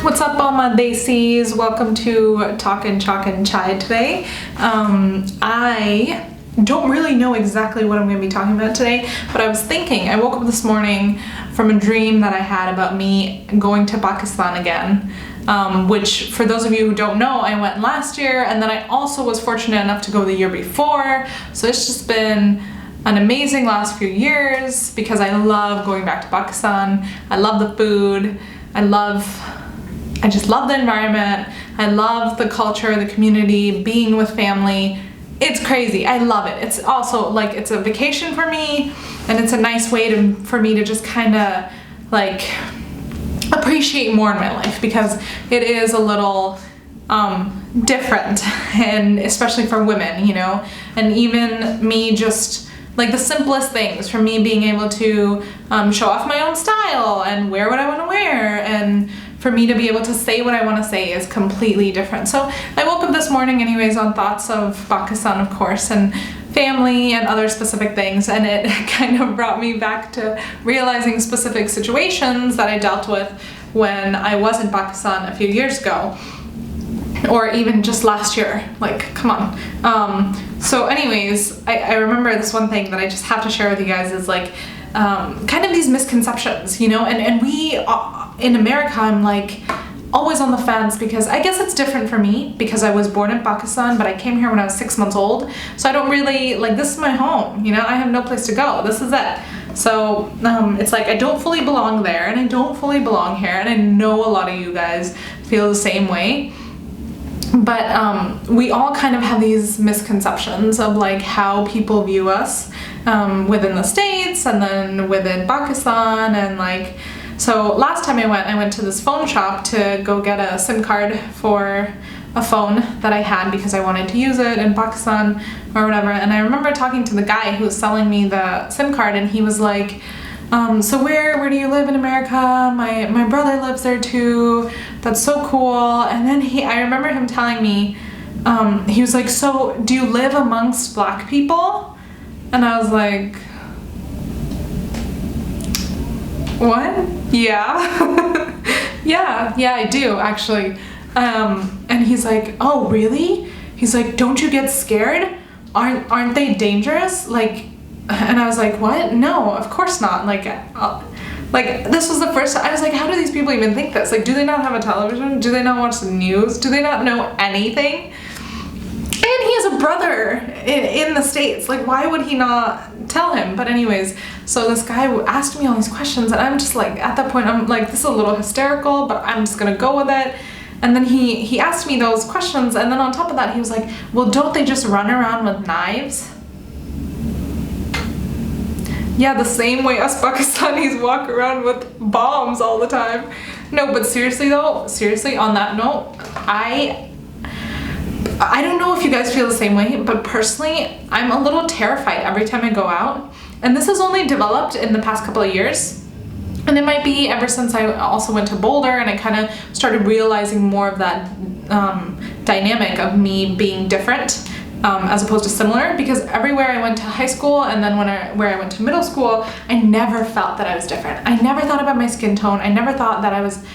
What's up, all my Daisies? Welcome to Talkin' Chalk and Chai today. I don't really know exactly what I'm going to be talking about today, but I was thinking, I woke up this morning from a dream that I had about me going to Pakistan again, which for those of you who don't know, I went last year, and then I also was fortunate enough to go the year before, so it's just been an amazing last few years because I love going back to Pakistan. I love the food. I just love the environment. I love the culture, the community, being with family. It's crazy. I love it. It's also like, it's a vacation for me, and it's a nice way for me to just kind of like appreciate more in my life, because it is a little different, and especially for women, you know, and even me, just like the simplest things, for me being able to show off my own style and wear what I want to wear, and for me to be able to say what I want to say is completely different. So I woke up this morning anyways on thoughts of Pakistan, of course, and family and other specific things, and it kind of brought me back to realizing specific situations that I dealt with when I was in Pakistan a few years ago, or even just last year. Like, come on. So anyways, I remember this one thing that I just have to share with you guys is like kind of these misconceptions, you know, and we in America, I'm like always on the fence, because I guess it's different for me because I was born in Pakistan, but I came here when I was 6 months old, so I don't really, like, this is my home, you know, I have no place to go, this is it. So it's like I don't fully belong there, and I don't fully belong here, and I know a lot of you guys feel the same way. But we all kind of have these misconceptions of like how people view us within the States and then within Pakistan, and like, so last time I went to this phone shop to go get a SIM card for a phone that I had because I wanted to use it in Pakistan or whatever, and I remember talking to the guy who was selling me the SIM card, and he was like, so where do you live in America? My brother lives there too. That's so cool. And then I remember him telling me, he was like, so do you live amongst black people? And I was like, what? Yeah. yeah, I do actually. And he's like, oh really? He's like, don't you get scared? Aren't they dangerous? Like, and I was like, what? No, of course not. Like this was the first time I was like, how do these people even think this? Like, do they not have a television? Do they not watch the news? Do they not know anything? And he has a brother in the States. Like, why would he not tell him? But anyways, so this guy asked me all these questions, and I'm just like, at that point, I'm like, this is a little hysterical, but I'm just gonna go with it. And then he asked me those questions, and then on top of that, he was like, well, don't they just run around with knives? Yeah, the same way us Pakistanis walk around with bombs all the time. No, but seriously though, on that note, I don't know if you guys feel the same way, but personally, I'm a little terrified every time I go out. And this has only developed in the past couple of years. And it might be ever since I also went to Boulder, and I kind of started realizing more of that dynamic of me being different. As opposed to similar, because everywhere I went to high school and then where I went to middle school, I never felt that I was different. I never thought about my skin tone. I never thought that I was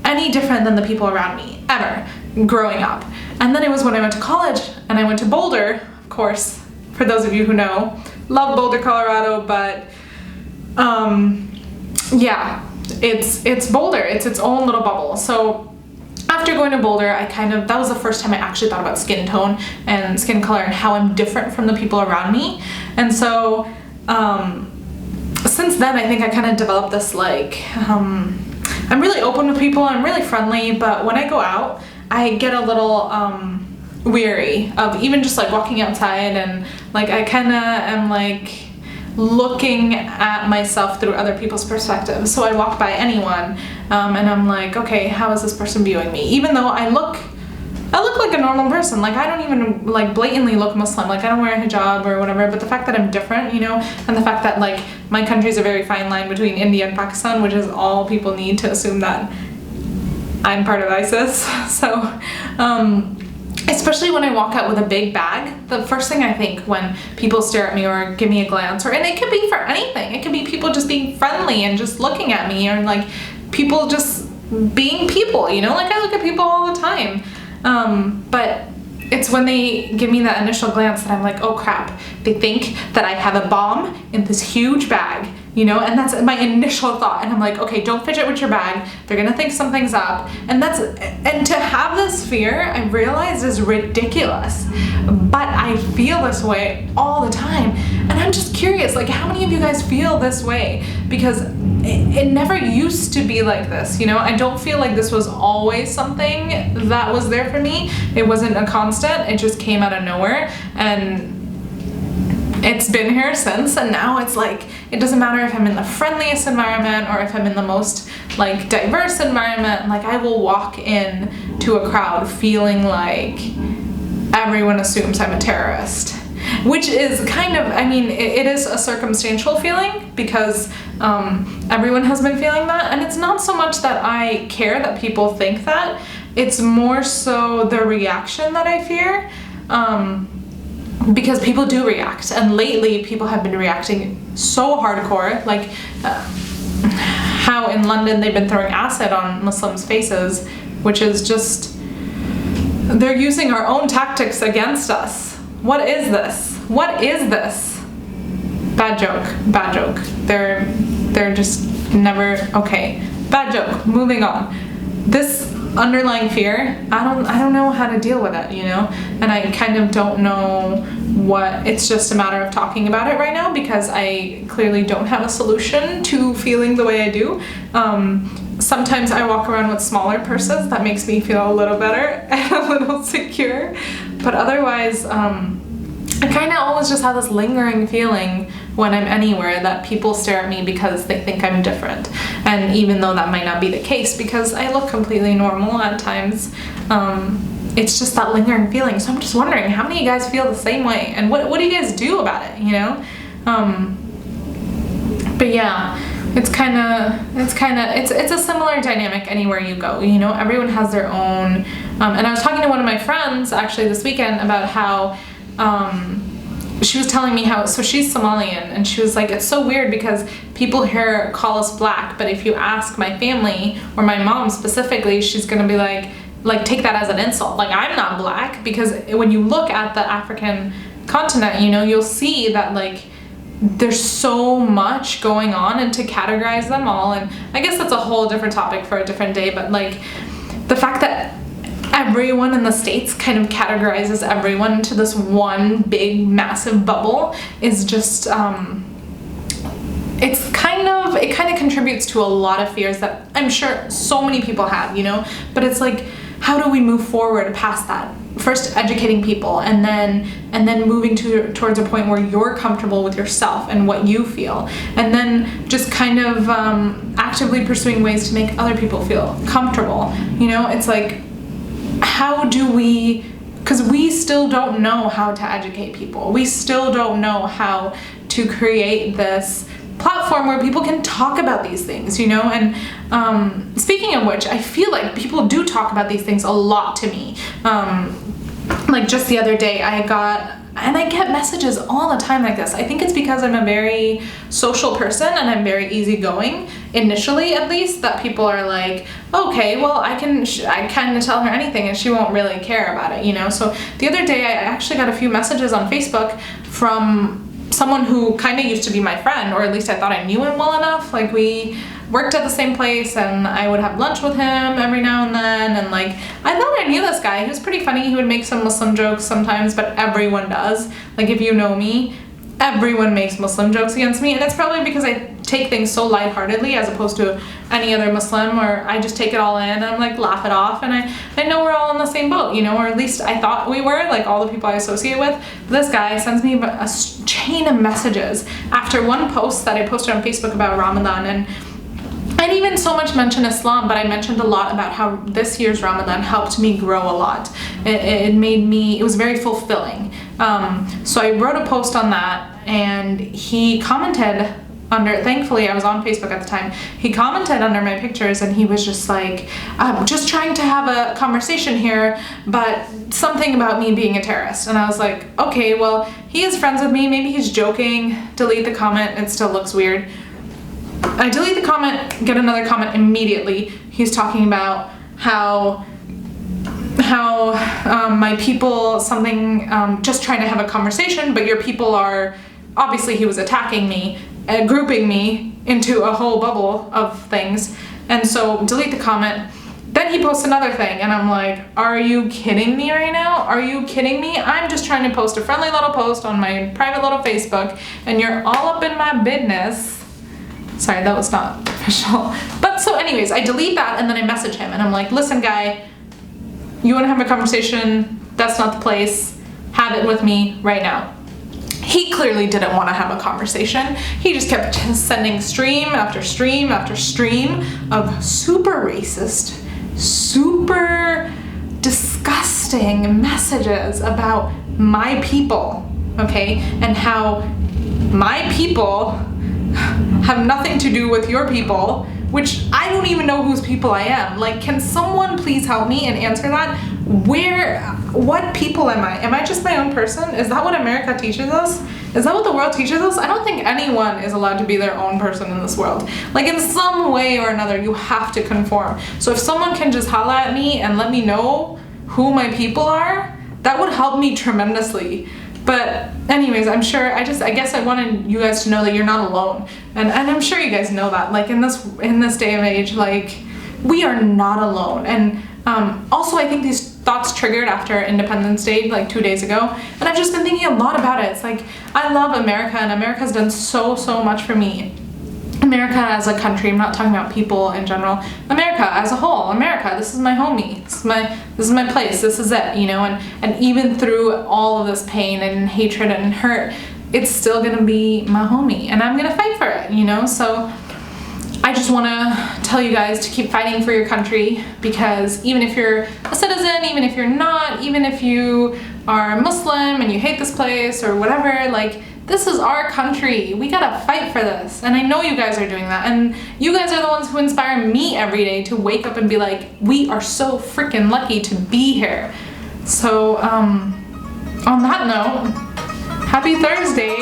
any different than the people around me, ever, growing up. And then it was when I went to college and I went to Boulder, of course, for those of you who know, love Boulder, Colorado, but yeah, it's Boulder, it's its own little bubble. So after going to Boulder, that was the first time I actually thought about skin tone and skin color and how I'm different from the people around me. And so since then, I think I kind of developed this like, I'm really open with people, I'm really friendly, but when I go out, I get a little weary of even just like walking outside, and like I kind of am like looking at myself through other people's perspectives. So I walk by anyone and I'm like, okay, how is this person viewing me? Even though I look like a normal person. Like, I don't even like blatantly look Muslim. Like, I don't wear a hijab or whatever, but the fact that I'm different, you know, and the fact that like my country is a very fine line between India and Pakistan, which is all people need to assume that I'm part of ISIS. So especially when I walk out with a big bag, the first thing I think when people stare at me or give me a glance, and it could be for anything, it could be people just being friendly and just looking at me, or like people just being people, you know, like I look at people all the time. But it's when they give me that initial glance that I'm like, oh crap, they think that I have a bomb in this huge bag, you know, and that's my initial thought. And I'm like, okay, don't fidget with your bag. They're gonna think something's up. And to have this fear, I realized is ridiculous, but I feel this way all the time. And I'm just curious, like, how many of you guys feel this way? Because it never used to be like this, you know? I don't feel like this was always something that was there for me. It wasn't a constant, it just came out of nowhere, and it's been here since. And now it's like, it doesn't matter if I'm in the friendliest environment or if I'm in the most like diverse environment, like I will walk in to a crowd feeling like everyone assumes I'm a terrorist. Which is kind of, I mean, it is a circumstantial feeling because everyone has been feeling that. And it's not so much that I care that people think that, it's more so the reaction that I fear. Because people do react, and lately people have been reacting so hardcore, like how in London they've been throwing acid on Muslims' faces, which is just, they're using our own tactics against us. What is this? What is this? Bad joke, bad joke. They're just never, okay. Bad joke, moving on. This underlying fear, I don't know how to deal with it, you know? And I kind of don't know what, it's just a matter of talking about it right now because I clearly don't have a solution to feeling the way I do. Sometimes I walk around with smaller purses, that makes me feel a little better and a little secure, but otherwise, I kind of always just have this lingering feeling when I'm anywhere that people stare at me because they think I'm different. And even though that might not be the case because I look completely normal at times, it's just that lingering feeling. So I'm just wondering, how many of you guys feel the same way? And what do you guys do about it, you know? But yeah, it's a similar dynamic anywhere you go, you know? Everyone has their own, and I was talking to one of my friends actually this weekend about how, she was telling me how, so she's Somalian, and she was like, it's so weird because people here call us black, but if you ask my family, or my mom specifically, she's gonna be like take that as an insult. Like, I'm not black, because when you look at the African continent, you know, you'll see that like there's so much going on, and to categorize them all, and I guess that's a whole different topic for a different day, but like the fact that everyone in the States kind of categorizes everyone into this one big massive bubble is just it kind of contributes to a lot of fears that I'm sure so many people have, you know, but it's like, how do we move forward past that? First educating people, and then moving towards a point where you're comfortable with yourself and what you feel, and then just kind of actively pursuing ways to make other people feel comfortable, you know? It's like, how do we, because we still don't know how to educate people. We still don't know how to create this platform where people can talk about these things, you know? And speaking of which, I feel like people do talk about these things a lot to me. Like just the other day I get messages all the time like this. I think it's because I'm a very social person and I'm very easygoing, initially at least, that people are like, okay, well, I kind of tell her anything and she won't really care about it, you know? So the other day I actually got a few messages on Facebook from someone who kind of used to be my friend, or at least I thought I knew him well enough. Like, we worked at the same place and I would have lunch with him every now and then, and like, I thought I knew this guy. He was pretty funny. He would make some Muslim jokes sometimes, but everyone does. Like, if you know me, everyone makes Muslim jokes against me, and it's probably because I take things so lightheartedly as opposed to any other Muslim, or I just take it all in and I'm like, laugh it off, and I know we're all in the same boat, you know, or at least I thought we were, like all the people I associate with. This guy sends me a chain of messages after one post that I posted on Facebook about Ramadan, and I didn't even so much mention Islam, but I mentioned a lot about how this year's Ramadan helped me grow a lot. It was very fulfilling. So I wrote a post on that, and he commented under, thankfully I was on Facebook at the time, he commented under my pictures, and he was just like, just trying to have a conversation here, but something about me being a terrorist. And I was like, okay, well, he is friends with me, maybe he's joking. Delete the comment, it still looks weird. I delete the comment, get another comment immediately. he's talking about how my people something just trying to have a conversation, but your people are obviously he was attacking me and grouping me into a whole bubble of things, and so delete the comment. Then he posts another thing, and I'm like, are you kidding me right now? Are you kidding me? I'm just trying to post a friendly little post on my private little Facebook, and you're all up in my business. Sorry, that was not official. But so anyways, I delete that, and then I message him, and I'm like, listen, guy, you want to have a conversation? That's not the place. Have it with me right now. He clearly didn't want to have a conversation. He just kept sending stream after stream after stream of super racist, super disgusting messages about my people, okay? And how my people have nothing to do with your people, which I don't even know whose people I am. Like, can someone please help me and answer that? What people am I? Am I just my own person? Is that what America teaches us? Is that what the world teaches us? I don't think anyone is allowed to be their own person in this world. Like, in some way or another, you have to conform. So if someone can just holla at me and let me know who my people are, that would help me tremendously. But anyways, I'm sure, I guess I wanted you guys to know that you're not alone. And I'm sure you guys know that. Like, in this day of age, like, we are not alone. And also, I think these thoughts triggered after Independence Day, like 2 days ago. And I've just been thinking a lot about it. It's like, I love America, and America's done so much for me. America as a country, I'm not talking about people in general. America as a whole, America, this is my homie, this is my place, this is it, you know, and even through all of this pain and hatred and hurt, it's still gonna be my homie, and I'm gonna fight for it, you know. So I just wanna tell you guys to keep fighting for your country, because even if you're a citizen, even if you're not, even if you are Muslim and you hate this place or whatever, like, this is our country. We gotta fight for this. And I know you guys are doing that. And you guys are the ones who inspire me every day to wake up and be like, we are so freaking lucky to be here. So, on that note, happy Thursday.